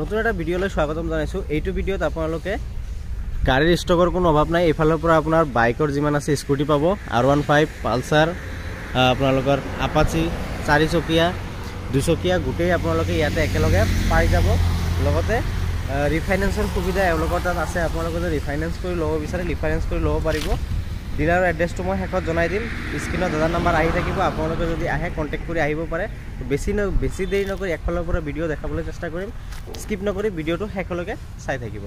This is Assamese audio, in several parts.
নতুন এটা ভিডিঅ'লৈ স্বাগতম জনাইছোঁ। এইটো ভিডিঅ'ত আপোনালোকে গাড়ীৰ ষ্টকৰ কোনো অভাৱ নাই। এইফালৰ পৰা আপোনাৰ বাইকৰ যিমান আছে স্কুটি পাব, R15, পালচাৰ, আপোনালোকৰ আপাচি, 4 চকীয়া, 2 চকীয়া গোটেই আপোনালোকে ইয়াতে একেলগে পাই যাব। লগতে ৰিফাইনেন্সৰ সুবিধা এওঁলোকৰ তাত আছে। আপোনালোকে যদি ৰিফাইনেন্স কৰি ল'ব বিচাৰে ৰিফাইনেন্স কৰি ল'ব পাৰিব। ডিলাৰৰ এড্ৰেছটো মই শেষত জনাই দিম। স্ক্ৰীনত দাদাৰ নাম্বাৰ আহি থাকিব। আপোনালোকে যদি আহে কণ্টেক্ট কৰি আহিব পাৰে। বেছি দেৰি নকৰি একফালৰ পৰা ভিডিঅ' দেখাবলৈ চেষ্টা কৰিম। স্কিপ নকৰি ভিডিঅ'টো শেষলৈকে চাই থাকিব।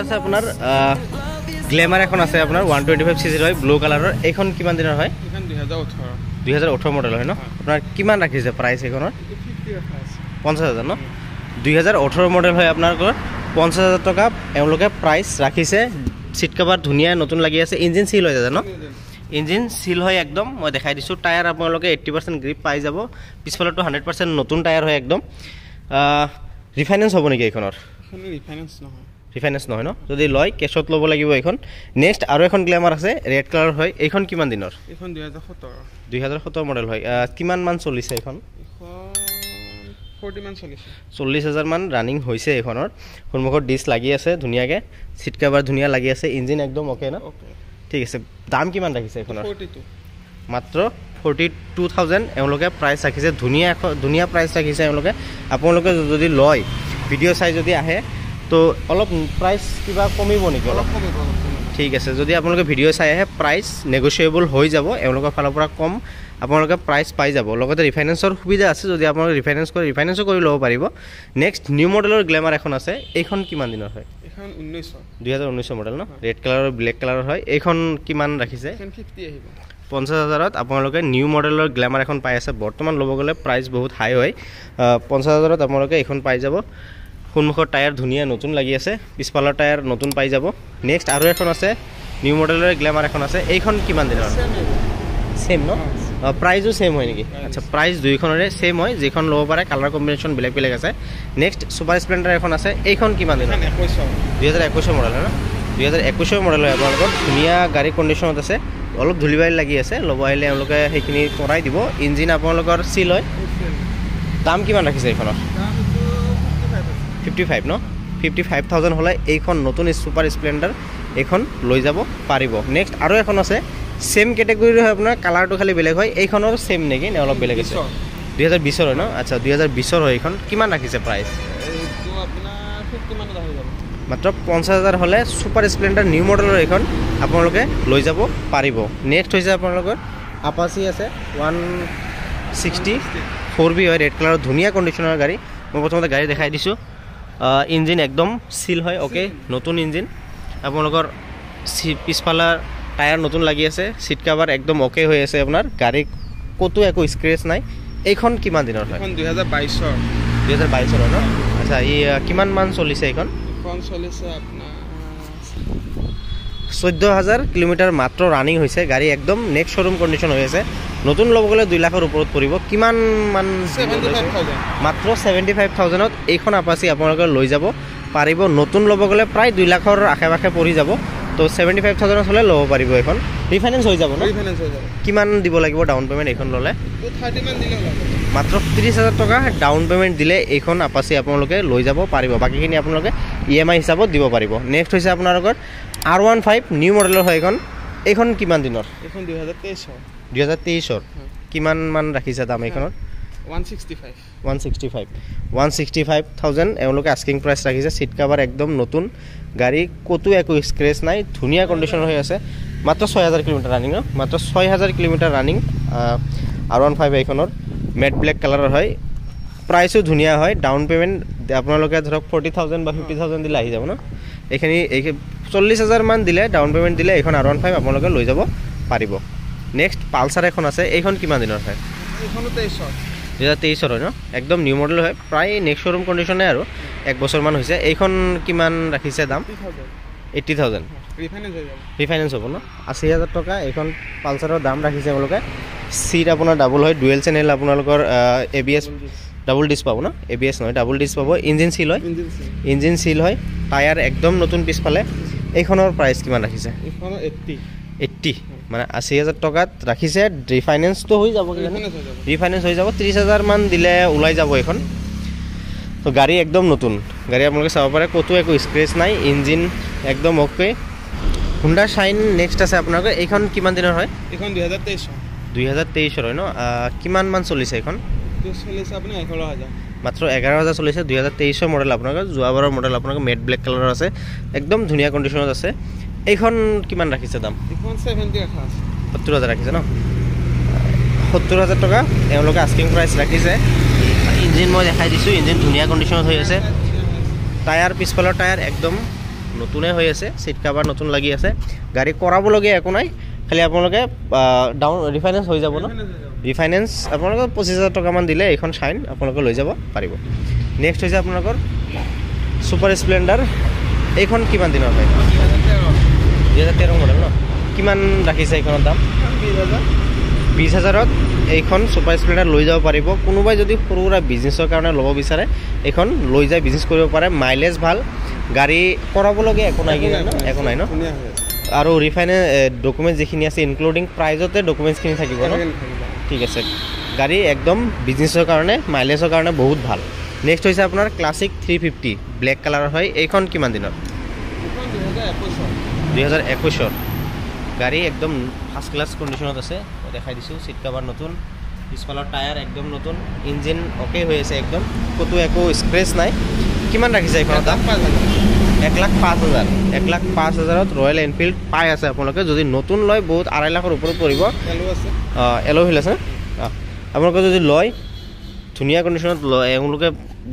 আছে আপোনাৰ গ্লেমাৰ এখন আছে আপোনাৰ 125 চিচিৰ হয়, ব্লু কালাৰৰ। এইখন কিমান দিনৰ হয়? 2018 মডেল হয় ন? আপোনাৰ কিমান ৰাখিছে প্ৰাইচ এইখনৰ? 50,000 ন? 2018 মডেল হয় আপোনালোকৰ। 50,000 টকা এওঁলোকে প্ৰাইচ ৰাখিছে। চিট কভাৰ ধুনীয়া নতুন লাগি আছে। ইঞ্জিন চিল হৈ যায় ন? ইঞ্জিন চিল হয় একদম। মই দেখাই দিছোঁ। টায়াৰ আপোনালোকে 80% গ্ৰিপ পাই যাব। পিছফালতো 100% নতুন টায়াৰ হয় একদম। ৰিফাইনেন্স হ'ব নেকি এইখনৰ? ৰিফাইনেন্স নহয় ন? যদি লয় কেছত ল'ব লাগিব এইখন। নেক্সট আৰু এখন গ্লেমাৰ আছে, ৰেড কালাৰ হয়। এইখন কিমান দিনৰ? এইখন 2017 মডেল হয়। কিমান মান চলিছে এইখন? 40,000 মান ৰানিং হৈছে এইখনৰ। সন্মুখত ডিছ লাগি আছে ধুনীয়াকৈ। চিট কাভাৰ ধুনীয়া লাগি আছে। ইঞ্জিন একদম অ'কে ন? ঠিক আছে। দাম কিমান ৰাখিছে এইখনৰ? মাত্ৰ 42,000 এওঁলোকে প্ৰাইচ ৰাখিছে। ধুনীয়া প্ৰাইচ ৰাখিছে এওঁলোকে। আপোনালোকে যদি লয় ভিডিঅ' চাই যদি আহে তো অলপ প্ৰাইচ কিবা কমিব নেকি? অলপ কমিব। ঠিক আছে। যদি আপোনালোকে ভিডিঅ' চাই আহে প্ৰাইচ নেগচিয়েবল হৈ যাব। এওঁলোকৰ ফালৰ পৰা কম আপোনালোকে প্ৰাইচ পাই যাব। লগতে ৰিফাইনেন্সৰ সুবিধা আছে। যদি আপোনালোকে ৰিফাইনেন্সো কৰি ল'ব পাৰিব। নেক্সট নিউ মডেলৰ গ্লেমাৰ এখন আছে। এইখন কিমান দিনৰ হয়? 2019 মডেল ন? ৰেড কালাৰৰ ব্লেক কালাৰৰ হয়। এইখন কিমান ৰাখিছে? 50,000ত আপোনালোকে নিউ মডেলৰ গ্লেমাৰ এখন পাই আছে। বৰ্তমান ল'ব গ'লে প্ৰাইচ বহুত হাই হয়। 50,000ত আপোনালোকে এইখন পাই যাব। সন্মুখৰ টায়াৰ ধুনীয়া নতুন লাগি আছে। পিছফালৰ টায়াৰ নতুন পাই যাব। নেক্সট আৰু এখন আছে নিউ মডেলৰ গ্লেমাৰ এখন আছে। এইখন কিমান দিনৰ? ছেম ন? প্ৰাইজো ছেম হয় নেকি? আচ্ছা, প্ৰাইচ দুইখনৰে ছেম হয়। যিখন ল'ব পাৰে কালাৰ কম্বিনেশ্যন বেলেগ বেলেগ আছে। নেক্সট ছুপাৰ স্প্লেণ্ডাৰ এখন আছে। এইখন কিমান দিনৰ? 2021 মডেল হয় ন? 2021 মডেল হয় আপোনালোকৰ। ধুনীয়া গাড়ী কণ্ডিশ্যনত আছে। অলপ ধূলিবালি লাগি আছে। ল'ব আহিলে এওঁলোকে সেইখিনি কৰাই দিব। ইঞ্জিন আপোনালোকৰ চিল হয়। দাম কিমান ৰাখিছে এইখনৰ? 55 ন? 55,000 হ'লে এইখন নতুন ছুপাৰ স্প্লেণ্ডাৰ এইখন লৈ যাব পাৰিব। নেক্সট আৰু এখন আছে ছেম কেটেগৰীৰ হয় আপোনাৰ, কালাৰটো খালি বেলেগ হয়। এইখনৰ ছেম নেকি নে অলপ বেলেগ আছে? 2020 হয় ন? আচ্ছা, 2020 হয় এইখন। কিমান ৰাখিছে প্ৰাইচ? মাত্ৰ 50,000 হ'লে ছুপাৰ স্প্লেণ্ডাৰ নিউ মডেলৰ এইখন আপোনালোকে লৈ যাব পাৰিব। নেক্সট হৈছে আপোনালোকৰ আপাচি আছে 160 4B হয়, ৰেড কালাৰৰ ধুনীয়া কণ্ডিশ্যনৰ গাড়ী। মই প্ৰথমতে গাড়ী দেখাই দিছোঁ। ইঞ্জিন একদম চিল হয়, অ'কে নতুন ইঞ্জিন। আপোনালোকৰ পিছফালৰ টায়াৰ নতুন লাগি আছে। চিট কাভাৰ একদম অ'কে হৈ আছে আপোনাৰ। গাড়ী ক'তো একো স্ক্ৰেচ নাই। এইখন কিমান দিনৰ হয়? 2022 হয় ন? আচ্ছা, কিমান মান চলিছে এইখন? 14,000 কিলোমিটাৰ মাত্ৰ ৰানিং হৈছে। গাড়ী একদম নেক্সট শ্ব'ৰুম কণ্ডিশ্যন হৈ আছে। নতুন ল'ব গ'লে 2 লাখৰ ওপৰত পৰিব। কিমান মান? মাত্ৰ 75,000ত এইখন আপাচি আপোনালোকে লৈ যাব পাৰিব। নতুন ল'ব গ'লে প্ৰায় 2 লাখৰ আশে পাশে পৰি যাব। তো 75,000ত হ'লে ল'ব পাৰিব এইখন। ৰিফাইনেন্স হৈ যাব ন? কিমান দিব লাগিব ডাউন পে'মেণ্ট এইখন ল'লে? মাত্ৰ 30,000 টকা ডাউন পে'মেণ্ট দিলে এইখন আপাচি আপোনালোকে লৈ যাব পাৰিব। বাকীখিনি আপোনালোকে EMI হিচাপত দিব পাৰিব। নেক্সট হৈছে আপোনালোকৰ R15 নিউ মডেলৰ হয় এইখন। এইখন কিমান দিনৰ? 2023 কিমান মান ৰাখিছে দাম এইখনত? 165,000 এওঁলোকে আস্কিং প্ৰাইচ ৰাখিছে। চিট কাভাৰ একদম নতুন। গাড়ী ক'তো একো স্ক্ৰেচ নাই। ধুনীয়া কণ্ডিশ্যনৰ হৈ আছে। মাত্ৰ 6,000 কিলোমিটাৰ ৰানিং ন? মাত্ৰ 6,000 কিলোমিটাৰ ৰানিং R15 এইখনৰ। মেট ব্লেক কালাৰৰ হয়। প্ৰাইচো ধুনীয়া হয়। ডাউন পে'মেণ্ট আপোনালোকে ধৰক 40,000 বা 50,000 দিলে আহি যাব ন? এইখিনি 40,000 মান দিলে ডাউন পে'মেণ্ট দিলে এইখন R15 আপোনালোকে লৈ যাব পাৰিব। নেক্সট পালচাৰ এখন আছে। এইখন কিমান দিনৰ হয়? 2023 হয় ন? একদম নিউ মডেল হয়। প্ৰায় নেক্সট শ্ব'ৰুম কণ্ডিশ্যনে আৰু 1 বছৰমান হৈছে। এইখন কিমান ৰাখিছে দাম? 80,000 ৰিফাইনেন্স হ'ব ন? 80,000 টকা এইখন পালচাৰৰ দাম ৰাখিছে তেওঁলোকে। চিট আপোনাৰ ডাবল হয়, ডুৱেল চেনেল আপোনালোকৰ ABS ডাবল ডিস্ক পাব না, ABS নহয়, ডাবল ডিস্ক পাব। ইঞ্জিন সিল হয়, ইঞ্জিন সিল হয়, টায়াৰ একদম নতুন পিছফালে। এইখনৰ প্ৰাইচ কিমান ৰাখিছে? এইখনৰ 80 মানে 80,000 টকাত ৰাখিছে। ৰিফাইনেন্সটো হৈ যাব, ৰিফাইনেন্স হৈ যাব, 30,000 মান দিলে ওলাই যাব এইখন। তো গাড়ী একদম নতুন গাড়ী, আপোনালোকে চাব পাৰে, ক'তো একো স্ক্ৰেচ নাই, ইঞ্জিন একদম অ'কে। হুণ্ডা শাইন নেক্সট আছে আপোনালোকে। এইখন কিমান দিনৰ হয়? এইখন 2023 হয় ন? কিমান মান চলিছে এইখন? চলিছে আপোনাৰ 11,000, মাত্ৰ 11,000 চলিছে। 2023 মডেল আপোনালোকৰ, যোৱাবাৰৰ মডেল আপোনালোকৰ, মেট ব্লেক কালাৰৰ আছে, একদম ধুনীয়া কণ্ডিশ্যনত আছে। এইখন কিমান ৰাখিছে দাম? এইখন 70 ৰাখা আছে। 70,000 ৰাখিছে ন? 70,000 টকা এওঁলোকে আস্কিং প্ৰাইচ ৰাখিছে। ইঞ্জিন মই দেখাই দিছোঁ, ইঞ্জিন ধুনীয়া কণ্ডিশ্যনত হৈ আছে। টায়াৰ, পিছফালৰ টায়াৰ একদম নতুনে হৈ আছে, চিট কাভাৰ নতুন লাগি আছে। গাড়ী কৰাবলগীয়া একো নাই, খালি আপোনালোকে ডাউন ৰিফাইনেন্স হৈ যাব ন? ৰিফাইনেন্স আপোনালোকৰ 25,000 টকামান দিলে এইখন শাইন আপোনালোকে লৈ যাব পাৰিব। নেক্সট হৈছে আপোনালোকৰ ছুপাৰ স্প্লেণ্ডাৰ। এইখন কিমান দিনৰ হয়? 2013 মডেল ন? কিমান ৰাখিছে এইখনৰ দাম? 20,000ত এইখন ছুপাৰ স্প্লেণ্ডাৰ লৈ যাব পাৰিব। কোনোবাই যদি সৰু সুৰা বিজনেছৰ কাৰণে ল'ব বিচাৰে এইখন লৈ যাই বিজনেছ কৰিব পাৰে। মাইলেজ ভাল, গাড়ী কৰাবলগীয়া একো নাই, একো নাই ন? আৰু ৰিফাইনেন্স ডকুমেণ্টছ যিখিনি আছে ইনক্লুডিং প্ৰাইজতে ডকুমেণ্টছখিনি থাকিব ন? ঠিক আছে। গাড়ী একদম বিজনেছৰ কাৰণে, মাইলেজৰ কাৰণে বহুত ভাল। নেক্সট হৈছে আপোনাৰ ক্লাছিক 350 ব্লেক কালাৰৰ হয়। এইখন কিমান দিনৰ? 2021 গাড়ী একদম ফাৰ্ষ্ট ক্লাছ কণ্ডিশ্যনত আছে, মই দেখাই দিছোঁ। চিট কাভাৰ নতুন, পিছফালৰ টায়াৰ একদম নতুন, ইঞ্জিন অ'কে হৈ আছে একদম, ক'তো একো স্ক্ৰেচ নাই। কিমান ৰাখিছে এইখনৰ দাম? 1,05,000। 1,05,000ত ৰয়েল এনফিল্ড পাই আছে আপোনালোকে। যদি নতুন লয় বহুত 2.5 লাখৰ ওপৰত পৰিব। এলো হুইল আছে। আপোনালোকে যদি লয় ধুনীয়া কণ্ডিশ্যনত লয়, এওঁলোকে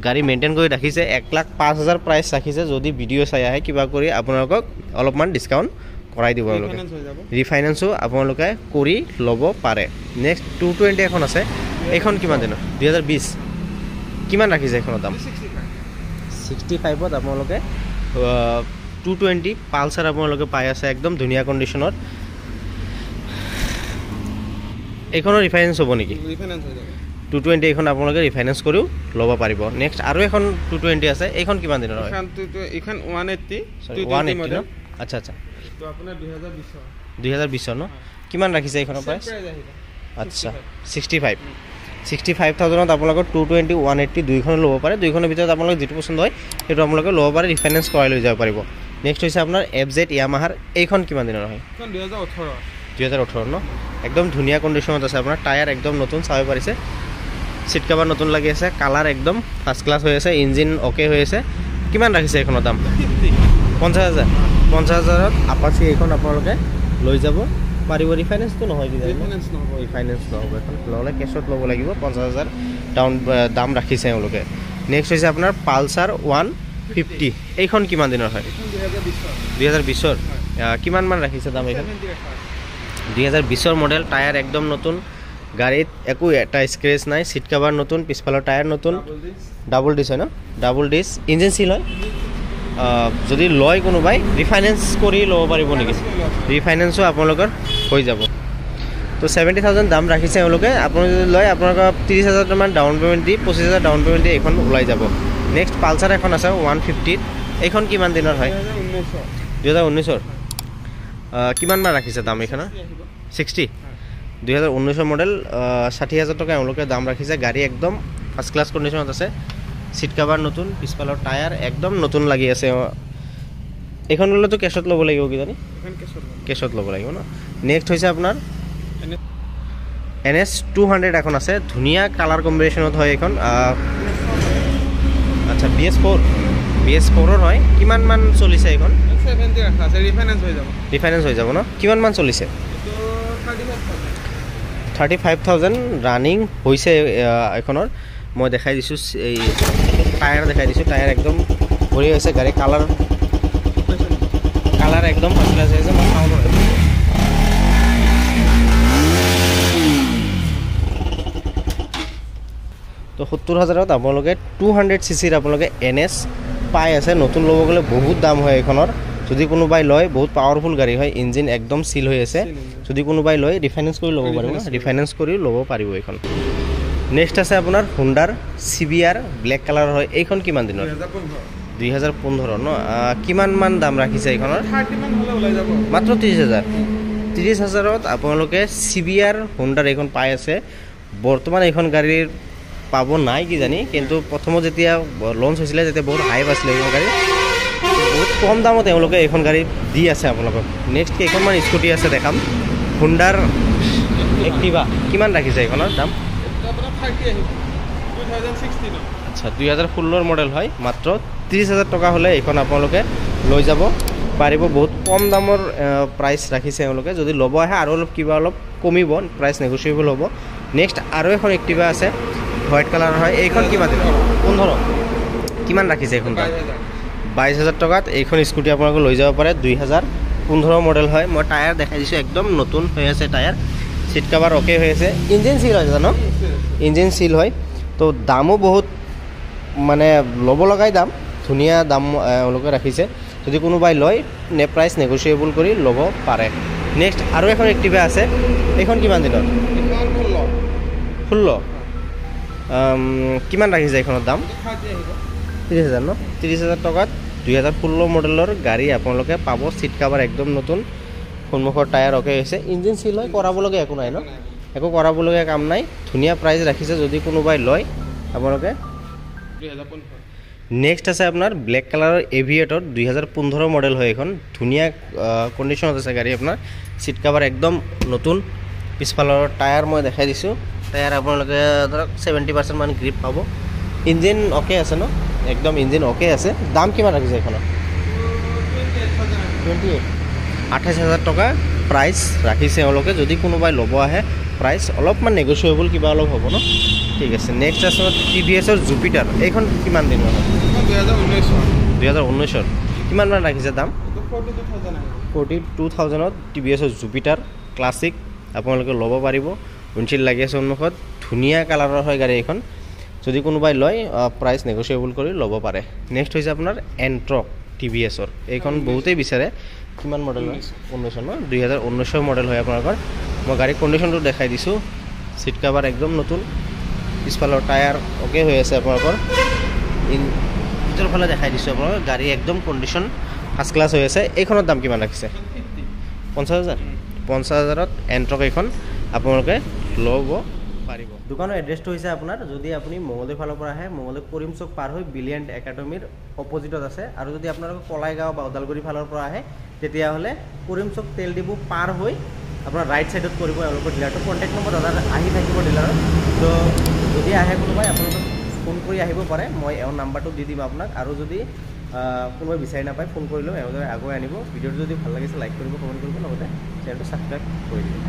গাড়ী মেইনটেইন কৰি ৰাখিছে। 1,05,000 প্ৰাইচ ৰাখিছে। যদি ভিডিঅ' চাই আহে কিবা কৰি আপোনালোকক অলপমান ডিছকাউণ্ট কৰাই দিব আপোনালোকে। ৰিফাইনেন্সো আপোনালোকে কৰি ল'ব পাৰে। নেক্সট 220 এখন আছে। এইখন কিমান দিনৰ? 2020। কিমান ৰাখিছে এইখনৰ দাম? 65ত আপোনালোকে 220 পালচাৰ আপোনালোকে পাই আছে, একদম ধুনীয়া কণ্ডিশ্যনত। এইখনৰ ৰিফাইনেন্স হ'ব নেকি? 220 এইখন আপোনালোকে ৰিফাইনেন্স কৰিও ল'ব পাৰিব। নেক্সট আৰু এখন 220 আছে। এইখন কিমান দিনৰ হয়? এইখন 180 ন? আচ্ছা আচ্ছা, 2020 ন? কিমান ৰাখিছে এইখনৰ প্ৰাইচ? আচ্ছা 65,000ত আপোনালোকৰ 220 180 দুইখন ল'ব পাৰে। দুইখনৰ ভিতৰত আপোনালোকে যিটো পচন্দ হয় সেইটো আপোনালোকে ল'ব পাৰে, ৰিফাইনেন্স কৰাই লৈ যাব পাৰিব। নেক্সট হৈছে আপোনাৰ FZ য়ামাহাৰ। এইখন কিমান দিনৰ হয়? 2018 ন? একদম ধুনীয়া কণ্ডিশ্যনত আছে আপোনাৰ। টায়াৰ একদম নতুন চাব পাৰিছে, চিট কাভাৰ নতুন লাগি আছে, কালাৰ একদম ফাৰ্ষ্ট ক্লাছ হৈ আছে, ইঞ্জিন অ'কে হৈ আছে। কিমান ৰাখিছে এইখনৰ দাম? 50,000। 50,000ত আপাচি এইখন আপোনালোকে লৈ যাব পাৰিব। ৰিফাইনেন্সটো নহয় কি? ৰিফাইনেন্স নহ'ব, এখন ল'লে কেছত ল'ব লাগিব। 50,000 দাম ৰাখিছে এওঁলোকে। নেক্সট হৈছে আপোনাৰ পালচাৰ 150। এইখন কিমান দিনৰ হয়? 2020ৰ। কিমান মান ৰাখিছে দাম এইখন? 2020ৰ মডেল, টায়াৰ একদম নতুন, গাড়ীত একো এটা স্ক্ৰেচ নাই, চিট কাভাৰ নতুন, পিছফালৰ টায়াৰ নতুন, ডাবল ডিছ হয় ন? ডাবল ডিছ, ইঞ্জিন চিল হয়। যদি লয় কোনোবাই ৰিফাইনেন্স কৰি ল'ব পাৰিব নেকি? ৰিফাইনেন্সো আপোনালোকৰ হৈ যাব। তো 70,000 দাম ৰাখিছে এওঁলোকে। আপুনি যদি লয় আপোনালোকৰ 30,000 মান ডাউন পে'মেণ্ট দি 25,000 ডাউন পে'মেণ্ট দি এইখন ওলাই যাব। নেক্সট পালচাৰ এখন আছে 150। এইখন কিমান দিনৰ হয়? 2019ৰ। কিমান মান ৰাখিছে দাম এইখনৰ? 60। 2019ৰ মডেল, 60,000 টকা এওঁলোকে দাম ৰাখিছে। গাড়ী একদম ফাৰ্ষ্ট ক্লাছ কণ্ডিশ্যনত আছে, চিট কাভাৰ নতুন, পিছফালৰ টায়াৰ একদম নতুন লাগি আছে। এইখন ল'লেতো কেছত ল'ব লাগিব কিজানি? কেছত ল'ব লাগিব ন? নেক্সট হৈছে আপোনাৰ NS 200 এখন আছে, ধুনীয়া কালাৰ কম্বিনেশ্যনত হয় এইখন। আচ্ছা BS4ৰ হয়। কিমান মান চলিছে এইখন? 70 ৰাখা আছে, ৰিফাইনেন্স হৈ যাব ন? কিমান মান চলিছে? 35,000 ৰানিং হৈছে এইখনৰ। মই দেখাই দিছোঁ, এই টায়াৰ দেখাই দিছোঁ, টায়াৰ একদম ভৰি হৈছে। গাড়ী কালাৰ একদম ফাৰ্ষ্ট ক্লাছ হৈ আছে। মই চাউণ্ড হয় তো 70,000ত আপোনালোকে 200cc আপোনালোকে NS পাই আছে। নতুন ল'ব গ'লে বহুত দাম হয় এইখনৰ। যদি কোনোবাই লয় বহুত পাৱাৰফুল গাড়ী হয়, ইঞ্জিন একদম চিল হৈ আছে। যদি কোনোবাই লয় ৰিফাইনেন্স কৰি ল'ব পাৰিব, ৰিফাইনেন্স কৰি ল'ব পাৰিব এইখন। নেক্সট আছে আপোনাৰ হুণ্ডাৰ CBR ব্লেক কালাৰৰ হয়। এইখন কিমান দিনৰ? 2015 2015 ন। কিমান মান দাম ৰাখিছে এইখনৰ? 30 মান হ'লে ওলাই যাব মাত্ৰ 30,000। 30,000ত আপোনালোকে CBR হুণ্ডাৰ এইখন পাই আছে। বৰ্তমান এইখন গাড়ীৰ পাব নাই কিজানি, কিন্তু প্ৰথমত যেতিয়া লঞ্চ হৈছিলে তেতিয়া বহুত হাইপ আছিলে এইখন গাড়ী। বহুত কম দামত তেওঁলোকে এইখন গাড়ী দি আছে আপোনালোকক। নেক্সট কেইখনমান স্কুটি আছে দেখাম। হুণ্ডাৰ এক্টিভা কিমান ৰাখিছে এইখনৰ দাম? এটা আপোনাৰ 30 আহিব 2016 আচ্ছা 2016 মডেল হয়। মাত্ৰ 30,000 টকা হ'লে এইখন আপোনালোকে লৈ যাব পাৰিব। বহুত কম দামৰ প্ৰাইচ ৰাখিছে এওঁলোকে। যদি ল'ব আহে আৰু কিবা অলপ কমিব, প্ৰাইচ নেগোচিয়েবল হ'ব। নেক্সট আৰু এখন এক্টিভা আছে, হোৱাইট কালাৰৰ হয়। এইখন কিমান দিনৰ? 15। কিমান ৰাখিছে এইখন দাম? 22,000 টকাত এইখন স্কুটি আপোনালোকে লৈ যাব পাৰে। 2015 মডেল হয়। মই টায়াৰ দেখাই দিছোঁ, একদম নতুন হৈ আছে টায়াৰ। চিট কাভাৰ অ'কে হৈ আছে। ইঞ্জিন চিল হয় জানো? ইঞ্জিন চিল হয়। তো দামো বহুত মানে ল'ব লগাই দাম, ধুনীয়া দাম এওঁলোকে ৰাখিছে। যদি কোনোবাই লয় প্ৰাইচ নেগোচিয়েবল কৰি ল'ব পাৰে। নেক্সট আৰু এখন এক্টিভা আছে। এইখন কিমান দিনৰ? 16। কিমান ৰাখিছে এইখনৰ দাম? 30,000 ন। 30,000 টকাত 2016 মডেলৰ গাড়ী আপোনালোকে পাব। চিট কাভাৰ একদম নতুন, সন্মুখৰ টায়াৰ অ'কে হৈছে। ইঞ্জিন চিল হয়, কৰাবলগীয়া একো নাই ন, একো কৰাবলগীয়া কাম নাই। ধুনীয়া প্ৰাইচ ৰাখিছে যদি কোনোবাই লয় আপোনালোকে। 2015 নেক্সট আছে আপোনাৰ ব্লেক কালাৰৰ এভিয়েটৰ 2015 মডেল হয়। এইখন ধুনীয়া কণ্ডিশ্যনত আছে গাড়ী আপোনাৰ। চিট কাভাৰ একদম নতুন। পিছফালৰ টায়াৰ মই দেখাই দিছোঁ। টায়াৰ আপোনালোকে ধৰক 70% মান গ্ৰিপ পাব। ইঞ্জিন অ'কে আছে ন, একদম ইঞ্জিন অ'কে আছে। দাম কিমান ৰাখিছে এইখনৰ? 28। 28,000 টকা প্ৰাইচ ৰাখিছে এওঁলোকে। যদি কোনোবাই ল'ব আহে প্ৰাইচ অলপমান নেগোচিয়েবল কিবা অলপ হ'ব ন। ঠিক আছে। নেক্সট আছে TVSৰ জুপিটাৰ। এইখন কিমান দিনৰ হয়? 2019। কিমান মান ৰাখিছে দাম? 42,000ত TVSৰ জুপিটাৰ ক্লাছিক আপোনালোকে ল'ব পাৰিব। উইণ্ডশ্বিল্ড লাগি আছে সন্মুখত, ধুনীয়া কালাৰৰ হয় গাড়ী এইখন। যদি কোনোবাই লয় প্ৰাইচ নেগোচিয়েবল কৰি ল'ব পাৰে। নেক্সট হৈছে আপোনাৰ এণ্ট্ৰক TVSৰ। এইখন বহুতেই বিচাৰে। কিমান মডেল হয়? 19 ন। 2019 মডেল হয় আপোনালোকৰ। মই গাড়ীৰ কণ্ডিশ্যনটো দেখাই দিছোঁ। চিট কাভাৰ একদম নতুন, পিছফালৰ টায়াৰ অ'কে হৈ আছে আপোনালোকৰ। ভিতৰৰ ফালে দেখাই দিছোঁ আপোনালোকৰ। গাড়ী একদম কণ্ডিশ্যন ফাৰ্ষ্ট ক্লাছ হৈ আছে। এইখনৰ দাম কিমান ৰাখিছে? 50,000। 50,000ত এণ্ট্ৰক এইখন আপোনালোকে ল'ব পাৰিব। দোকানৰ এড্ৰেছটো হৈছে আপোনাৰ, যদি আপুনি মঙলদৈ ফালৰ পৰা আহে, মঙলদৈ কৰিম চৌক পাৰ হৈ ব্ৰিলিয়েণ্ট একাডেমীৰ অপজিটত আছে। আৰু যদি আপোনালোকে কলাইগাঁও বা ওদালগুৰি ফালৰ পৰা আহে তেতিয়াহ'লে কৰিম চৌক তেল ডিপু পাৰ হৈ আপোনাৰ ৰাইট ছাইডত কৰিব এওঁলোকৰ ডিলাৰটো। কণ্টেক্ট নম্বৰ দাদা আহি থাকিব ডিলাৰত। তো যদি আহে কোনোবাই আপোনালোকক ফোন কৰি আহিব পাৰে, মই এওঁৰ নাম্বাৰটো দি দিম আপোনাক। আৰু যদি কোনোবাই বিচাৰি নাপায় ফোন কৰিলেও এওঁদৰে আগুৱাই আনিব। ভিডিঅ'টো যদি ভাল লাগিছে লাইক কৰিব, কমেণ্ট কৰিব, লগতে চেনেলটো ছাবস্ক্ৰাইব কৰি দিব।